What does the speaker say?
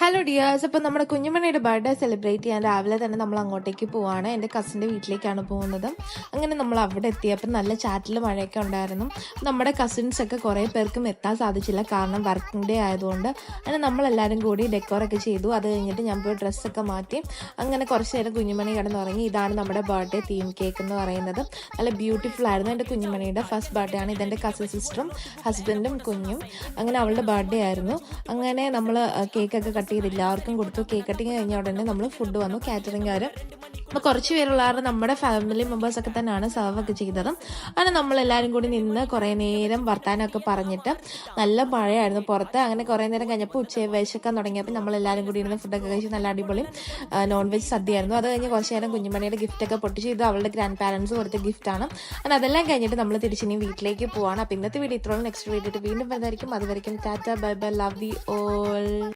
Hello dears, അപ്പോൾ നമ്മുടെ കുഞ്ഞുമണിയുടെ birthday celebrate ചെയ്യാൻ രാവിലെ തന്നെ നമ്മൾ അങ്ങോട്ടേക്ക് പോവാണ്. എൻ്റെ കസിൻ്റെ വീട്ടിലേക്കാണ് പോകുന്നത്. അങ്ങനെ നമ്മൾ അവിടെ എത്തിയപ്പോൾ നല്ല ചാറ്റിൽ മഴയൊക്കെ ഉണ്ടായിരുന്നു. നമ്മുടെ കസിൻസൊക്കെ കുറേ പേർക്കും എത്താൻ സാധിച്ചില്ല, കാരണം വർക്കിംഗ് ഡേ ആയതുകൊണ്ട്. അങ്ങനെ നമ്മളെല്ലാവരും കൂടി ഡെക്കോറൊക്കെ ചെയ്തു. അത് കഴിഞ്ഞിട്ട് ഞാൻ പോയി ഡ്രസ്സൊക്കെ മാറ്റി അങ്ങനെ കുറച്ച് നേരം കുഞ്ഞുമണി കിടന്നുറങ്ങി. ഇതാണ് നമ്മുടെ ബർത്ത്ഡേ തീം കേക്ക് എന്ന് പറയുന്നത്. നല്ല ബ്യൂട്ടിഫുൾ ആയിരുന്നു. എൻ്റെ കുഞ്ഞുമണിയുടെ ഫസ്റ്റ് ബർത്ത്ഡേ ആണ്. ഇതെൻ്റെ കസിൻ സിസ്റ്ററും ഹസ്ബൻഡും കുഞ്ഞും. അങ്ങനെ അവളുടെ ബർത്ത്ഡേ ആയിരുന്നു. അങ്ങനെ നമ്മൾ കേക്കൊക്കെ കട്ട് ചെയ്ത് എല്ലാവർക്കും കൊടുത്തു. കേക്ക് കട്ടിങ് കഴിഞ്ഞ ഉടനെ നമ്മൾ ഫുഡ് വന്നു, കാറ്ററിംഗുകാർ. അപ്പോൾ കുറച്ച് പേരുള്ളവരുടെ നമ്മുടെ ഫാമിലി മെമ്പേഴ്സൊക്കെ തന്നെയാണ് സെർവ് ഒക്കെ ചെയ്തത്. അങ്ങനെ നമ്മളെല്ലാവരും കൂടി നിന്ന് കുറേ നേരം വർത്താനമൊക്കെ പറഞ്ഞിട്ട് നല്ല മഴയായിരുന്നു പുറത്ത്. അങ്ങനെ കുറേ നേരം കഴിഞ്ഞപ്പോൾ വിശക്കാൻ തുടങ്ങിയപ്പോൾ നമ്മളെല്ലാവരും കൂടി ഇരുന്ന് ഫുഡൊക്കെ കഴിച്ച് നല്ല അടിപൊളി നോൺ വെജ് സദ്യയായിരുന്നു. അത് കഴിഞ്ഞ് കുറച്ച് നേരം കുഞ്ഞുമണിയുടെ ഗിഫ്റ്റൊക്കെ പൊട്ടിച്ച് ഇത് അവളുടെ ഗ്രാൻഡ് പാരൻസ് കൊടുത്ത ഗിഫ്റ്റാണ്. അങ്ങനെ അതെല്ലാം കഴിഞ്ഞിട്ട് നമ്മൾ തിരിച്ചിനി വീട്ടിലേക്ക് പോവാണ്. അപ്പോൾ ഇന്നത്തെ വീഡിയോ ഇത്രയും. നെക്സ്റ്റ് വീഡിയോ വീണ്ടും വരുന്നതായിരിക്കും. അതുവരെയും Tata, bye bye, love you all.